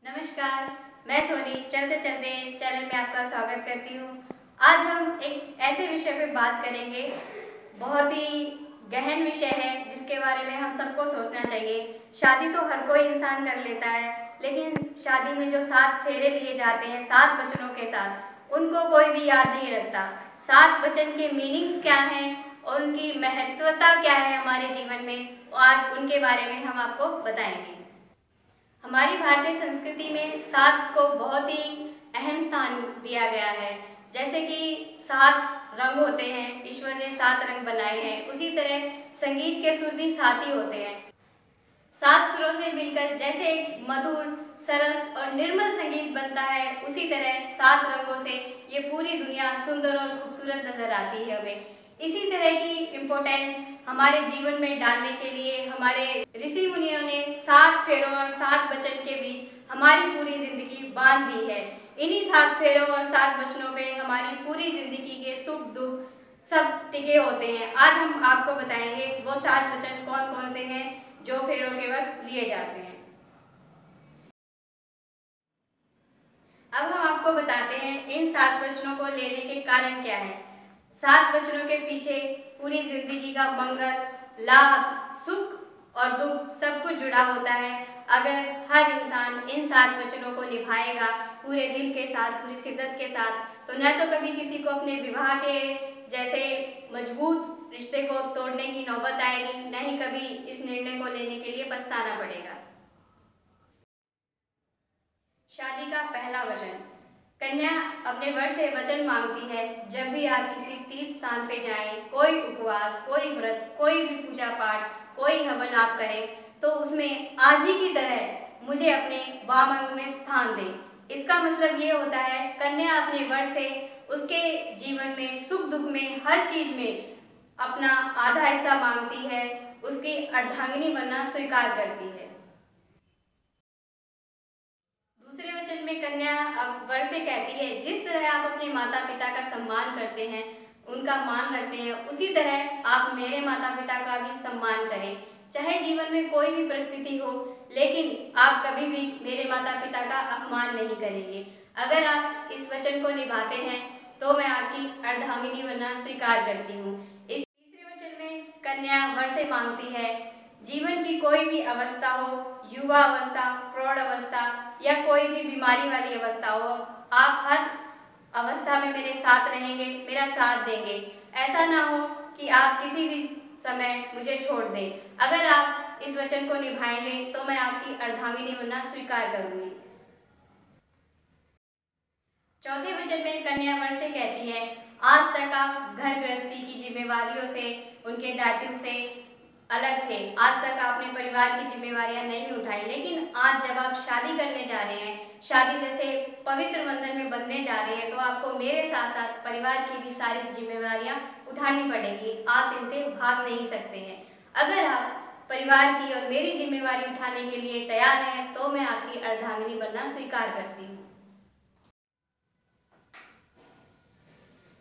नमस्कार, मैं सोनी चलते चलते चैनल में आपका स्वागत करती हूँ। आज हम एक ऐसे विषय पे बात करेंगे, बहुत ही गहन विषय है जिसके बारे में हम सबको सोचना चाहिए। शादी तो हर कोई इंसान कर लेता है, लेकिन शादी में जो 7 फेरे लिए जाते हैं 7 वचनों के साथ, उनको कोई भी याद नहीं रखता। 7 वचन के मीनिंग्स क्या हैं और उनकी महत्वता क्या है हमारे जीवन में, आज उनके बारे में हम आपको बताएंगे। हमारी भारतीय संस्कृति में 7 को बहुत ही अहम स्थान दिया गया है। जैसे कि 7 रंग होते हैं, ईश्वर ने 7 रंग बनाए हैं, उसी तरह संगीत के सुर भी 7 ही होते हैं। 7 सुरों से मिलकर जैसे एक मधुर, सरस और निर्मल संगीत बनता है, उसी तरह 7 रंगों से ये पूरी दुनिया सुंदर और खूबसूरत नजर आती है हमें। इसी तरह की इम्पोर्टेंस हमारे जीवन में डालने के लिए हमारे ऋषि मुनियों ने 7 फेरों और 7 वचन के बीच हमारी पूरी जिंदगी बांध दी है। इन्हीं 7 फेरों और 7 वचनों पे हमारी पूरी जिंदगी के सुख दुख सब टिके होते हैं। आज हम आपको बताएंगे वो 7 वचन कौन कौन से हैं जो फेरों के वक्त लिए जाते हैं। अब हम आपको बताते हैं इन 7 वचनों को लेने के कारण क्या है। 7 वचनों के पीछे पूरी जिंदगी का मंगल, लाभ, सुख और दुख सब कुछ जुड़ा होता है। अगर हर इंसान इन 7 वचनों को निभाएगा पूरे दिल के साथ, पूरी शिद्दत के साथ, तो न तो कभी किसी को अपने विवाह के जैसे मजबूत रिश्ते को तोड़ने की नौबत आएगी, न ही कभी इस निर्णय को लेने के लिए पछताना पड़ेगा। शादी का पहला वचन। कन्या अपने वर से वचन मांगती है, जब भी आप किसी तीर्थ स्थान पे जाएं, कोई उपवास, कोई व्रत, कोई भी पूजा पाठ, कोई हवन आप करें, तो उसमें आज ही की तरह मुझे अपने वाम अंग में स्थान दें। इसका मतलब ये होता है कन्या अपने वर से उसके जीवन में सुख दुख में हर चीज में अपना आधा हिस्सा मांगती है, उसकी अर्धांगिनी बनना स्वीकार करती है। दूसरे वचन में कन्या अब वर से कहती है, जिस तरह आप अपने माता पिता का सम्मान करते हैं, उनका मान रखते हैं, उसी तरह आप मेरे माता पिता का भी सम्मान करें। चाहे जीवन में कोई भी परिस्थिति हो, लेकिन आप कभी भी मेरे माता पिता का अपमान नहीं करेंगे। अगर आप इस वचन को निभाते हैं तो मैं आपकी अर्धांगिनी बनना स्वीकार करती हूँ। इस तीसरे वचन में कन्या वर से मांगती है, जीवन की कोई भी अवस्था हो, युवा अवस्था, प्रौढ़ अवस्था या कोई भी बीमारी वाली अवस्था हो, आप हर अवस्था में मेरे साथ रहेंगे, मेरा साथ देंगे। ऐसा ना हो कि आप किसी भी समय मुझे छोड़ दें। अगर आप इस वचन को निभाएंगे तो मैं आपकी अर्धांगिनी बनना स्वीकार करूंगी। चौथे वचन में कन्या वर से कहती है, आज तक आप घर गृहस्थी की जिम्मेवारियों से, उनके दायित्व से अलग थे। आज तक आपने परिवार की जिम्मेवारियां नहीं उठाई, लेकिन आज जब आप शादी करने जा रहे हैं, शादी जैसे पवित्र बंधन में बंधने जा रहे हैं, तो आपको मेरे साथ साथ परिवार की भी सारी जिम्मेवारियां उठानी पड़ेगी। आप इनसे भाग नहीं सकते हैं। अगर आप परिवार की और मेरी जिम्मेवारी उठाने के लिए तैयार हैं तो मैं आपकी अर्धांगिनी बनना स्वीकार करती हूँ।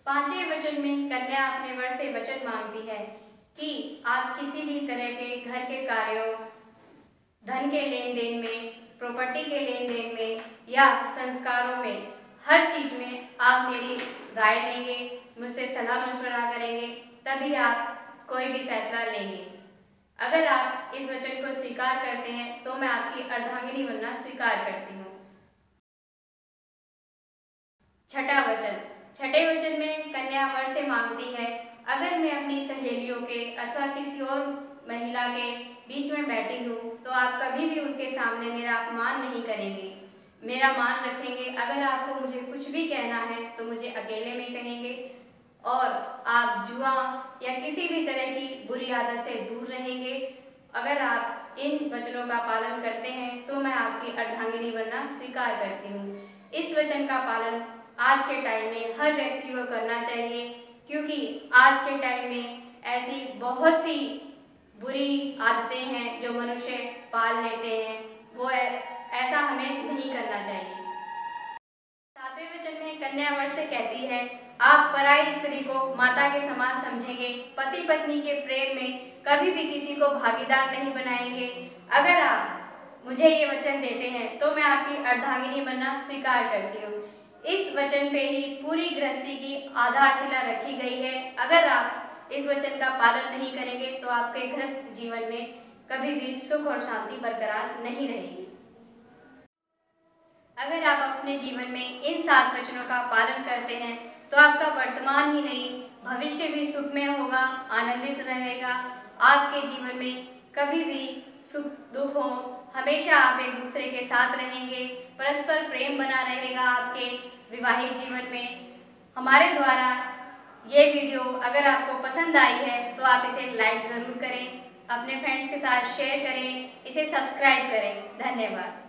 पांचवें वचन में कन्या अपने वर से वचन मांगती है कि आप किसी भी तरह के घर के कार्यों, धन के लेन देन में, प्रॉपर्टी के लेन देन में या संस्कारों में, हर चीज में आप मेरी राय लेंगे, मुझसे सलाह मशवरा करेंगे, तभी आप कोई भी फैसला लेंगे। अगर आप इस वचन को स्वीकार करते हैं तो मैं आपकी अर्धांगिनी बनना स्वीकार करती हूँ। छठा वचन। छठे वचन में कन्या वर से मांगती है, अगर मैं अपनी सहेलियों के अथवा किसी और महिला के बीच में बैठी हूँ तो आप कभी भी उनके सामने मेरा अपमान नहीं करेंगे, मेरा मान रखेंगे। अगर आपको मुझे कुछ भी कहना है तो मुझे अकेले में कहेंगे और आप जुआ या किसी भी तरह की बुरी आदत से दूर रहेंगे। अगर आप इन वचनों का पालन करते हैं तो मैं आपकी अर्धांगिनी बनना स्वीकार करती हूँ। इस वचन का पालन आज के टाइम में हर व्यक्ति को करना चाहिए, क्योंकि आज के टाइम में ऐसी बहुत सी बुरी आदतें हैं जो मनुष्य पाल लेते हैं, वो ऐसा हमें नहीं करना चाहिए। सातवें वचन में कन्या वर से कहती है, आप पराई स्त्री को माता के समान समझेंगे, पति पत्नी के प्रेम में कभी भी किसी को भागीदार नहीं बनाएंगे। अगर आप मुझे ये वचन देते हैं तो मैं आपकी अर्धांगिनी बनना स्वीकार करती हूँ। इस वचन पे ही पूरी गृहस्थी की आधारशिला रखी गई है। अगर आप इस वचन का पालन नहीं करेंगे तो आपके गृहस्थ जीवन में कभी भी सुख और शांति बरकरार नहीं रहेगी। अगर आप अपने जीवन में इन 7 वचनों का पालन करते हैं तो आपका वर्तमान ही नहीं भविष्य भी सुखमय होगा, आनंदित रहेगा। आपके जीवन में कभी भी सुख दुख हो, हमेशा आप एक दूसरे के साथ रहेंगे, परस्पर प्रेम बना रहेगा आपके वैवाहिक जीवन में। हमारे द्वारा ये वीडियो अगर आपको पसंद आई है तो आप इसे लाइक ज़रूर करें, अपने फ्रेंड्स के साथ शेयर करें, इसे सब्सक्राइब करें। धन्यवाद।